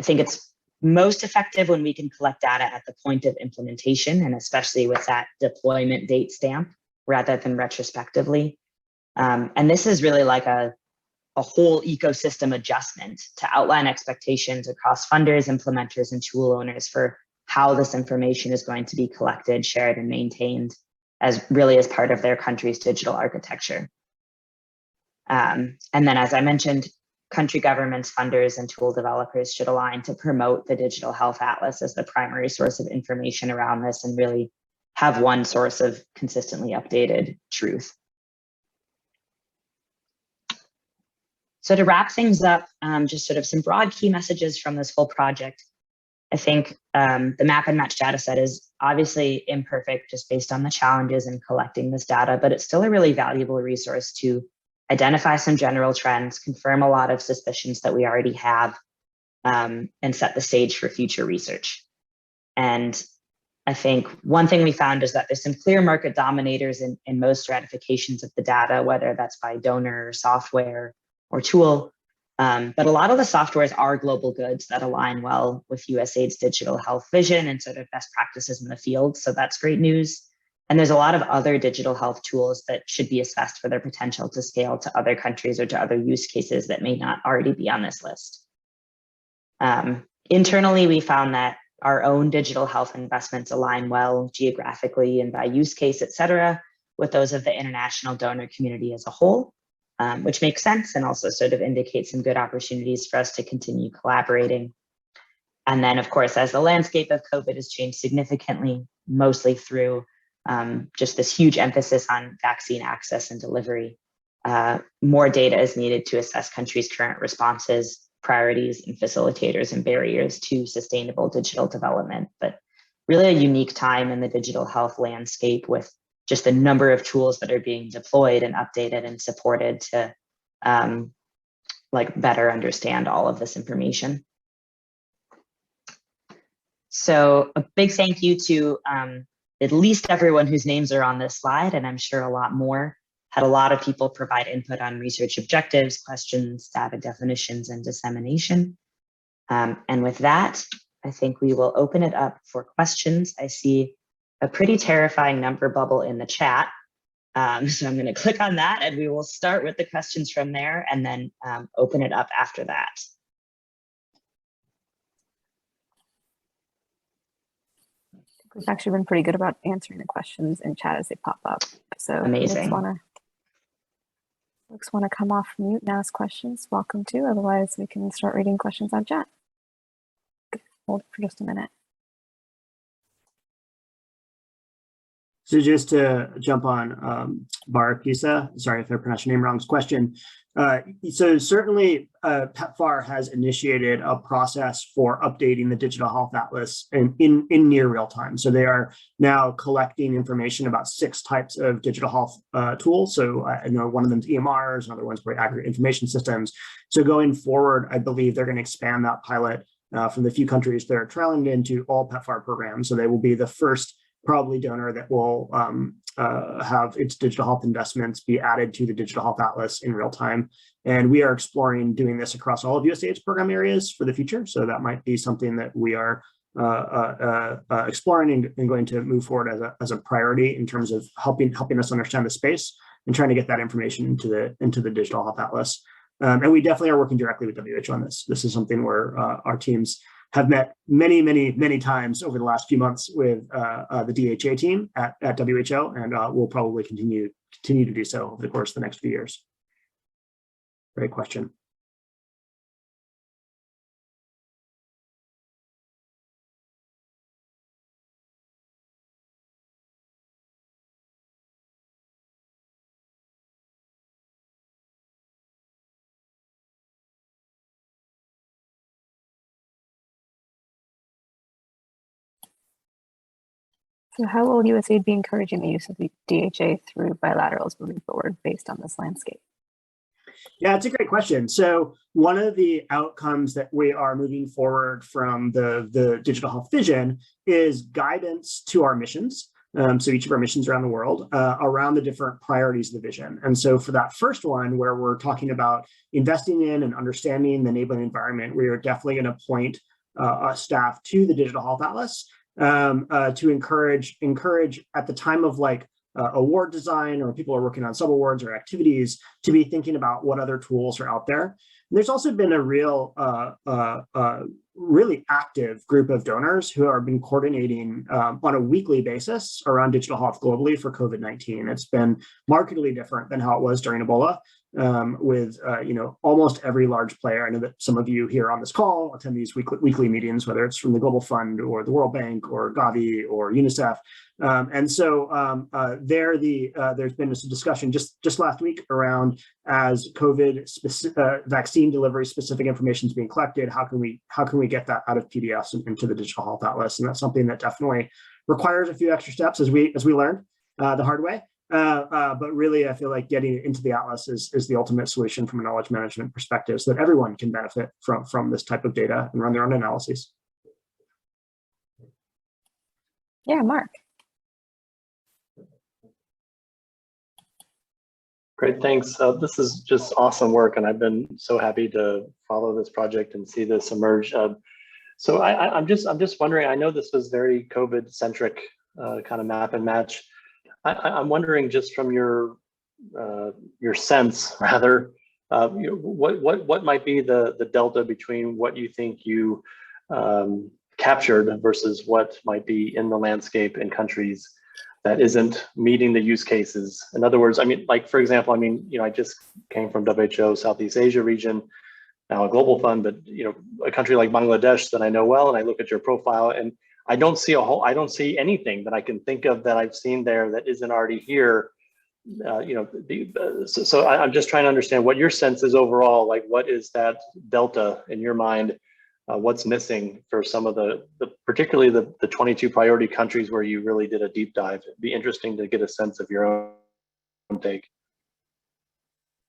[SPEAKER 4] think it's most effective when we can collect data at the point of implementation, and especially with that deployment date stamp rather than retrospectively. And this is really like a whole ecosystem adjustment to outline expectations across funders, implementers, and tool owners for how this information is going to be collected, shared, and maintained as part of their country's digital architecture. And then, as I mentioned, country governments, funders, and tool developers should align to promote the Digital Health Atlas as the primary source of information around this, and really have one source of consistently updated truth. So to wrap things up, just sort of some broad key messages from this whole project. I think the map and match data set is obviously imperfect just based on the challenges in collecting this data, but it's still a really valuable resource to identify some general trends, confirm a lot of suspicions that we already have, and set the stage for future research. And I think one thing we found is that there's some clear market dominators in most stratifications of the data, whether that's by donor, software, or tool. But a lot of the softwares are global goods that align well with USAID's digital health vision and sort of best practices in the field. So that's great news. And there's a lot of other digital health tools that should be assessed for their potential to scale to other countries or to other use cases that may not already be on this list. Internally, we found that our own digital health investments align well geographically and by use case, et cetera, with those of the international donor community as a whole, which makes sense and also sort of indicates some good opportunities for us to continue collaborating. And then, of course, as the landscape of COVID has changed significantly, mostly through just this huge emphasis on vaccine access and delivery, more data is needed to assess countries' current responses, priorities, and facilitators and barriers to sustainable digital development. But really a unique time in the digital health landscape with just the number of tools that are being deployed and updated and supported to better understand all of this information. So a big thank you to at least everyone whose names are on this slide, and I'm sure a lot more. Had a lot of people provide input on research objectives, questions, data definitions, and dissemination. And with that, I think we will open it up for questions. I see a pretty terrifying number bubble in the chat. So I'm going to click on that and we will start with the questions from there and then open it up after that.
[SPEAKER 2] We've actually been pretty good about answering the questions in chat as they pop up. So
[SPEAKER 4] amazing.
[SPEAKER 2] Folks want to come off mute and ask questions, welcome to. Otherwise, we can start reading questions on chat. Hold it for just a minute.
[SPEAKER 3] So just to jump on Bar Pisa, sorry if I pronounced your name wrong, question. So certainly PEPFAR has initiated a process for updating the Digital Health Atlas in near real time. So they are now collecting information about 6 types of digital health tools. So I know one of them is EMRs, another one's for aggregate information systems. So going forward, I believe they're going to expand that pilot from the few countries that are trialing into all PEPFAR programs. So they will be the first probably donor that will have its digital health investments be added to the Digital Health Atlas in real time. And we are exploring doing this across all of USAID's program areas for the future. So that might be something that we are exploring and going to move forward as a priority in terms of helping us understand the space and trying to get that information into the Digital Health Atlas. And we definitely are working directly with WHO on this. This is something where our teams have met many times over the last few months with the DHA team at WHO, and we'll probably continue to do so over the course of the next few years. Great question.
[SPEAKER 2] So how will USAID be encouraging the use of the DHA through bilaterals moving forward based on this landscape?
[SPEAKER 3] Yeah, it's a great question. So one of the outcomes that we are moving forward from the digital health vision is guidance to our missions. So each of our missions around the world around the different priorities of the vision. And so for that first one, where we're talking about investing in and understanding the enabling environment, we are definitely going to point staff to the Digital Health Atlas to encourage at the time of like award design, or people are working on sub-awards or activities, to be thinking about what other tools are out there. And there's also been a real, really active group of donors who have been coordinating on a weekly basis around digital health globally for COVID-19. It's been markedly different than how it was during Ebola, with almost every large player. I know that some of you here on this call attend these weekly meetings, whether it's from the Global Fund or the World Bank or Gavi or UNICEF. And so there's been this discussion just last week around, as COVID vaccine delivery specific information is being collected, how can we get that out of PDFs and into the Digital Health Atlas? And that's something that definitely requires a few extra steps, as we learned the hard way. But really, I feel like getting it into the Atlas is the ultimate solution from a knowledge management perspective, so that everyone can benefit from this type of data and run their own analyses.
[SPEAKER 2] Yeah, Mark.
[SPEAKER 5] Great, thanks. This is just awesome work, and I've been so happy to follow this project and see this emerge. So I'm just wondering. I know this was very COVID-centric kind of map and match. I'm wondering, just from your sense, rather, what might be the delta between what you think you captured versus what might be in the landscape in countries that isn't meeting the use cases. In other words, I mean, like, for example, I mean, I just came from WHO Southeast Asia region, now a global fund, but a country like Bangladesh that I know well, and I look at your profile, and I don't see anything that I can think of that I've seen there that isn't already here. So I'm just trying to understand what your sense is overall. Like, what is that delta in your mind? What's missing for some of the particularly the 22 priority countries where you really did a deep dive? It'd be interesting to get a sense of your own take.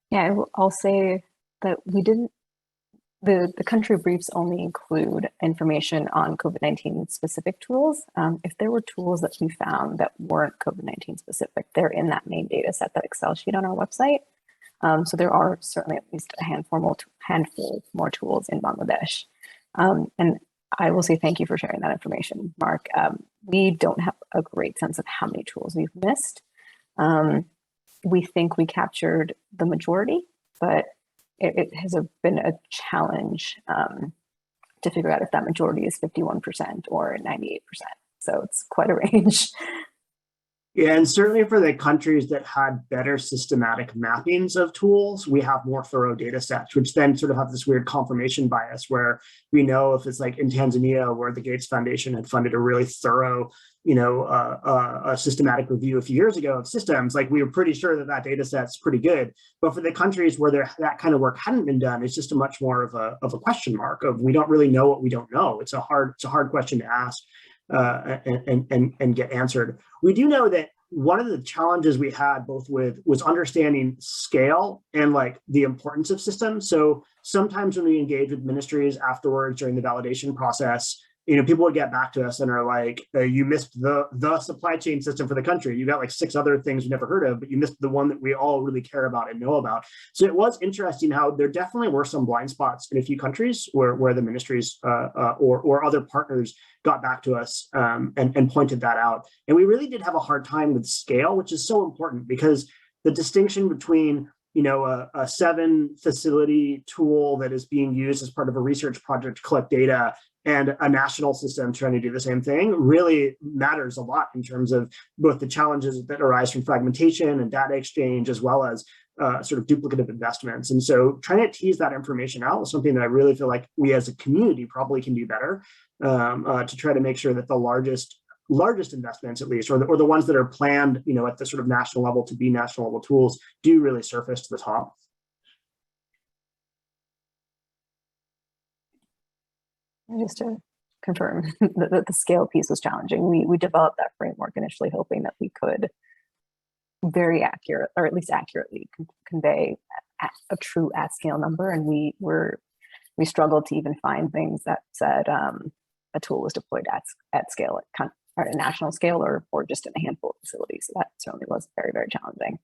[SPEAKER 2] Yeah, I'll say that we didn't, the country briefs only include information on COVID-19 specific tools. If there were tools that we found that weren't COVID-19 specific, they're in that main data set, that Excel sheet on our website. So there are certainly at least a handful more tools in Bangladesh. And I will say thank you for sharing that information, Mark. We don't have a great sense of how many tools we've missed. We think we captured the majority, but it has been a challenge to figure out if that majority is 51% or 98%. So it's quite a range.
[SPEAKER 3] Yeah, and certainly for the countries that had better systematic mappings of tools, we have more thorough data sets, which then sort of have this weird confirmation bias where we know, if it's like in Tanzania, where the Gates Foundation had funded a really thorough, a systematic review a few years ago of systems, like, we were pretty sure that data set's pretty good. But for the countries where that kind of work hadn't been done, it's just a much more of a question mark of, we don't really know what we don't know. It's a hard question to ask and get answered. We do know that one of the challenges we had was understanding scale and like the importance of systems. So sometimes when we engage with ministries afterwards during the validation process, people would get back to us and are like, you missed the supply chain system for the country. You got like 6 other things we never heard of, but you missed the one that we all really care about and know about. So it was interesting how there definitely were some blind spots in a few countries where the ministries or other partners got back to us and pointed that out. And we really did have a hard time with scale, which is so important, because the distinction between a 7 facility tool that is being used as part of a research project to collect data and a national system trying to do the same thing really matters a lot in terms of both the challenges that arise from fragmentation and data exchange, as well as sort of duplicative investments. And so trying to tease that information out is something that I really feel like we as a community probably can do better to try to make sure that the largest investments, at least, or the ones that are planned, at the sort of national level to be national level tools, do really surface to the top.
[SPEAKER 2] Just to confirm that the scale piece was challenging. We developed that framework initially hoping that we could very accurate, or at least accurately convey a true at scale number. And we struggled to even find things that said a tool was deployed at scale, at a national scale, or just in a handful of facilities. So that certainly was very, very challenging.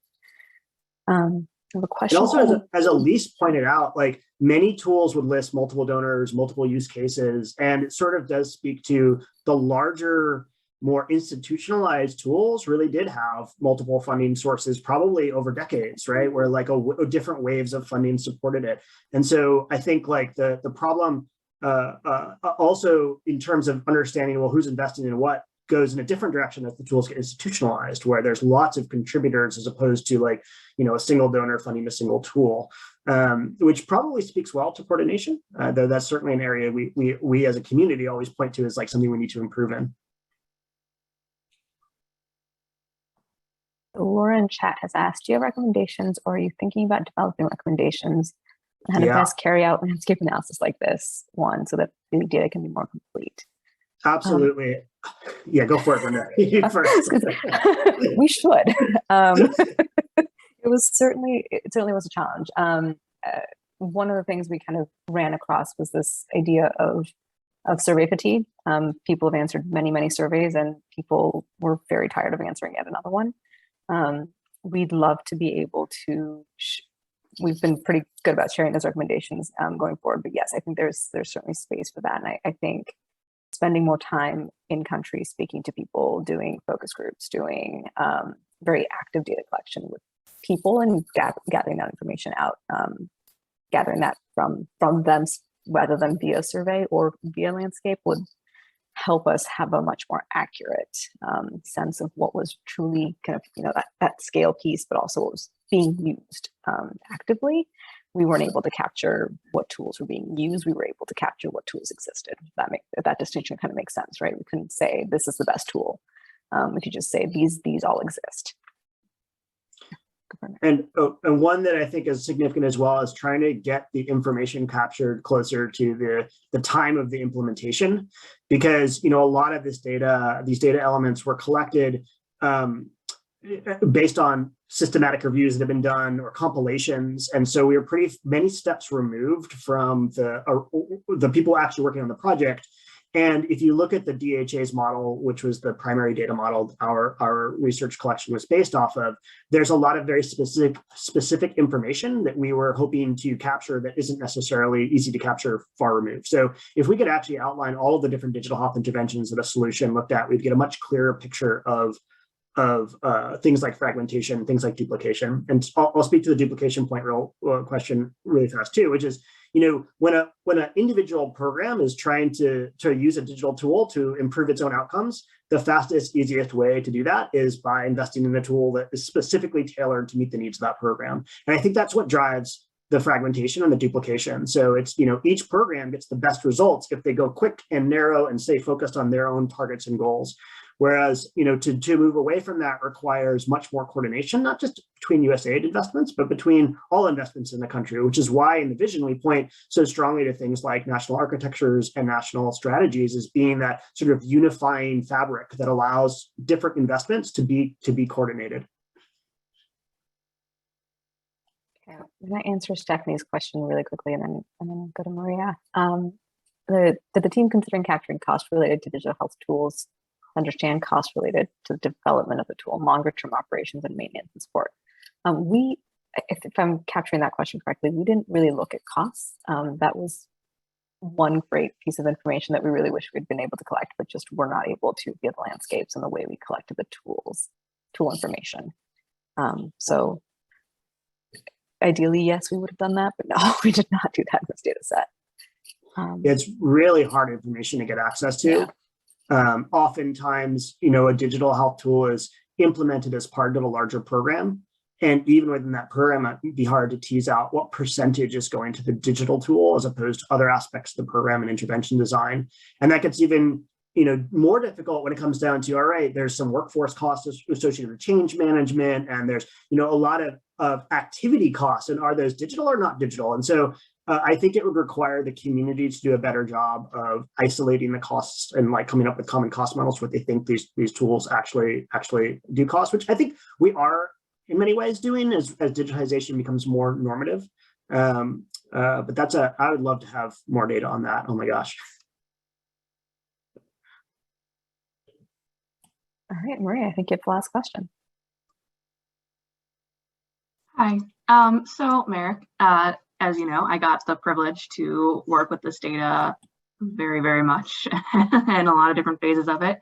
[SPEAKER 2] I have a question.
[SPEAKER 3] And also, as Elise pointed out, like many tools would list multiple donors, multiple use cases, and it sort of does speak to the larger, more institutionalized tools really did have multiple funding sources, probably over decades, right? Where like different waves of funding supported it. And so I think like the problem also in terms of understanding, well, who's investing in what, goes in a different direction as the tools get institutionalized, where there's lots of contributors as opposed to like, a single donor funding a single tool, which probably speaks well to coordination, though that's certainly an area we as a community always point to as like something we need to improve in.
[SPEAKER 2] Laura in chat has asked, do you have recommendations, or are you thinking about developing recommendations on how to best carry out landscape analysis like this one so that the data can be more complete?
[SPEAKER 3] Absolutely. Yeah, go for it, Brenda. You first.
[SPEAKER 2] We should. It certainly was a challenge. One of the things we kind of ran across was this idea of survey fatigue. People have answered many surveys, and people were very tired of answering yet another one. We'd love to be able to. We've been pretty good about sharing those recommendations going forward, but yes, I think there's certainly space for that, and I think spending more time in country, speaking to people, doing focus groups, doing very active data collection with people, and gathering that information out, gathering that from them rather than via survey or via landscape would help us have a much more accurate sense of what was truly kind of, that scale piece, but also what was being used actively. We weren't able to capture what tools were being used. We were able to capture what tools existed. That distinction kind of makes sense, right? We couldn't say this is the best tool. We could just say these all exist.
[SPEAKER 3] And one that I think is significant as well is trying to get the information captured closer to the time of the implementation, because a lot of these data elements were collected based on systematic reviews that have been done or compilations, and so we were pretty many steps removed from the people actually working on the project. And if you look at the DHA's model, which was the primary data model our research collection was based off of, there's a lot of very specific information that we were hoping to capture that isn't necessarily easy to capture far removed. So if we could actually outline all of the different digital health interventions that a solution looked at, we'd get a much clearer picture of things like fragmentation, things like duplication. And I'll speak to the duplication question really fast too, which is, when an individual program is trying to use a digital tool to improve its own outcomes, the fastest, easiest way to do that is by investing in a tool that is specifically tailored to meet the needs of that program. And I think that's what drives the fragmentation and the duplication. So it's, each program gets the best results if they go quick and narrow and stay focused on their own targets and goals. Whereas, to move away from that requires much more coordination, not just between USAID investments, but between all investments in the country, which is why in the vision we point so strongly to things like national architectures and national strategies as being that sort of unifying fabric that allows different investments to be coordinated.
[SPEAKER 2] Okay, I'm going to answer Stephanie's question really quickly and then go to Maria. Did the team considering capturing costs related to digital health tools understand costs related to the development of the tool, longer term operations and maintenance and support? If I'm capturing that question correctly, we didn't really look at costs. That was one great piece of information that we really wish we'd been able to collect, but just were not able to via the landscapes and the way we collected the tool information. So ideally, yes, we would have done that, but no, we did not do that in this data set.
[SPEAKER 3] It's really hard information to get access to. Yeah. Oftentimes, a digital health tool is implemented as part of a larger program. And even within that program, it would be hard to tease out what percentage is going to the digital tool as opposed to other aspects of the program and intervention design. And that gets even more difficult when it comes down to, all right, there's some workforce costs associated with change management, and there's, a lot of activity costs, and are those digital or not digital? And so I think it would require the community to do a better job of isolating the costs and like coming up with common cost models what they think these tools actually do cost, which I think we are in many ways doing as digitization becomes more normative. But I would love to have more data on that. Oh my gosh.
[SPEAKER 2] All right, Maria, I think you have the last question.
[SPEAKER 6] Hi. So Merrick, as you know, I got the privilege to work with this data very, very much and a lot of different phases of it.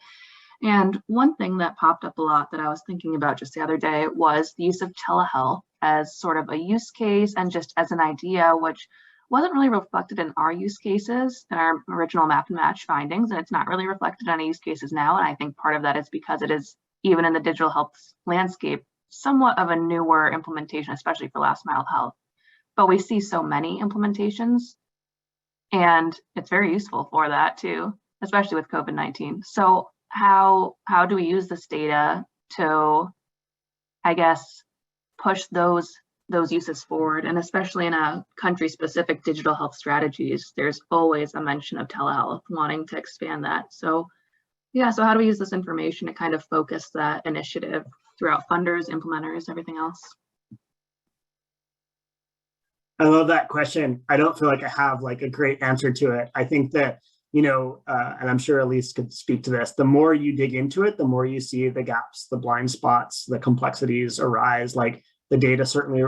[SPEAKER 6] And one thing that popped up a lot that I was thinking about just the other day was the use of telehealth as sort of a use case and just as an idea, which wasn't really reflected in our use cases in our original map and match findings. And it's not really reflected on use cases now. And I think part of that is because it is, even in the digital health landscape, somewhat of a newer implementation, especially for last mile health. But we see so many implementations, and it's very useful for that too, especially with COVID-19. So how do we use this data to, I guess, push those uses forward? And especially in a country-specific digital health strategies, there's always a mention of telehealth, wanting to expand that. So yeah, so how do we use this information to kind of focus that initiative throughout funders, implementers, everything else?
[SPEAKER 3] I love that question. I don't feel like I have like a great answer to it. I think that, you know, and I'm sure Elise could speak to this, the more you dig into it, the more you see the gaps, the blind spots, the complexities arise. Like the data certainly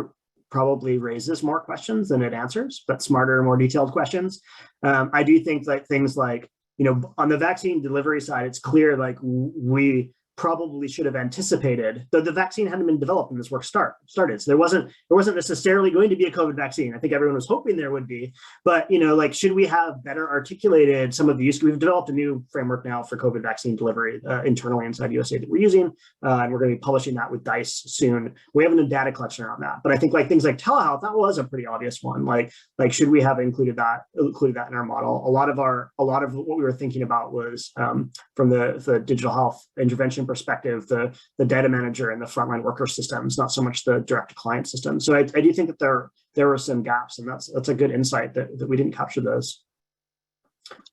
[SPEAKER 3] probably raises more questions than it answers, but smarter, more detailed questions. I do think that things like, you know, on the vaccine delivery side, it's clear like we probably should have anticipated, though the vaccine hadn't been developed when this work started. So there wasn't necessarily going to be a COVID vaccine. I think everyone was hoping there would be, but you know, like, should we have better articulated some of the use? We've developed a new framework now for COVID vaccine delivery internally inside USAID that we're using, and we're going to be publishing that with DICE soon. We haven't done data collection around that, but I think like things like telehealth, that was a pretty obvious one. Like should we have included that in our model? A lot of what we were thinking about was from the digital health intervention perspective, the data manager and the frontline worker systems, not so much the direct client system. So I do think that there were some gaps, and that's a good insight that we didn't capture those.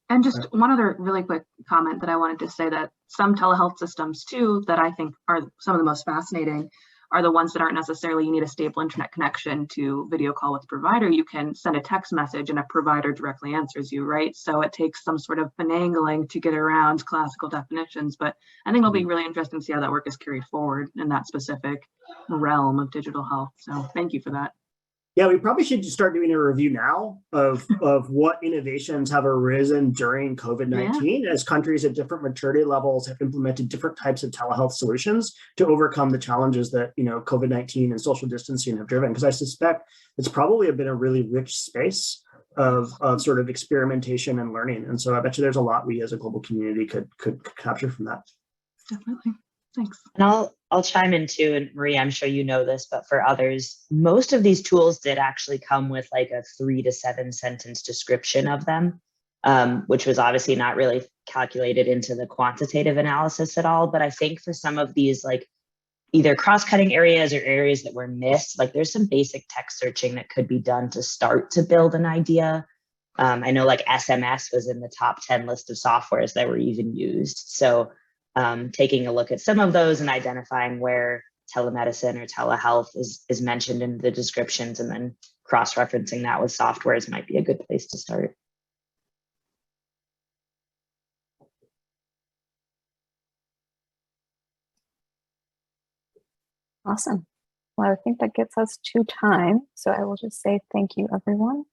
[SPEAKER 6] And just one other really quick comment that I wanted to say, that some telehealth systems too, that I think are some of the most fascinating, are the ones that aren't necessarily you need a stable internet connection to video call with the provider. You can send a text message and a provider directly answers you, right? So it takes some sort of finagling to get around classical definitions, but I think it'll be really interesting to see how that work is carried forward in that specific realm of digital health. So thank you for that.
[SPEAKER 3] Yeah, we probably should start doing a review now of what innovations have arisen during COVID-19 as countries at different maturity levels have implemented different types of telehealth solutions to overcome the challenges that, you know, COVID-19 and social distancing have driven. Because I suspect it's probably been a really rich space of sort of experimentation and learning. And so I bet you there's a lot we as a global community could capture from that.
[SPEAKER 6] Definitely. Thanks.
[SPEAKER 4] And I'll chime in too, and Maria, I'm sure you know this, but for others, most of these tools did actually come with like a 3 to 7 sentence description of them, which was obviously not really calculated into the quantitative analysis at all. But I think for some of these like either cross-cutting areas or areas that were missed, like there's some basic text searching that could be done to start to build an idea. I know like SMS was in the top 10 list of softwares that were even used. So taking a look at some of those and identifying where telemedicine or telehealth is mentioned in the descriptions, and then cross-referencing that with softwares might be a good place to start.
[SPEAKER 2] Awesome. Well, I think that gets us to time. So I will just say thank you, everyone,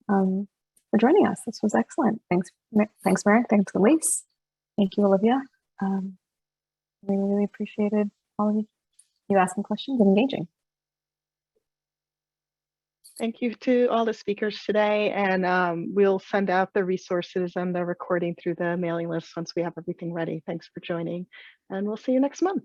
[SPEAKER 2] for joining us. This was excellent. Thanks, Merrick. Thanks, Elise. Thank you, Olivia. We really appreciated all of you asking questions and engaging.
[SPEAKER 1] Thank you to all the speakers today, and we'll send out the resources and the recording through the mailing list once we have everything ready. Thanks for joining, and we'll see you next month.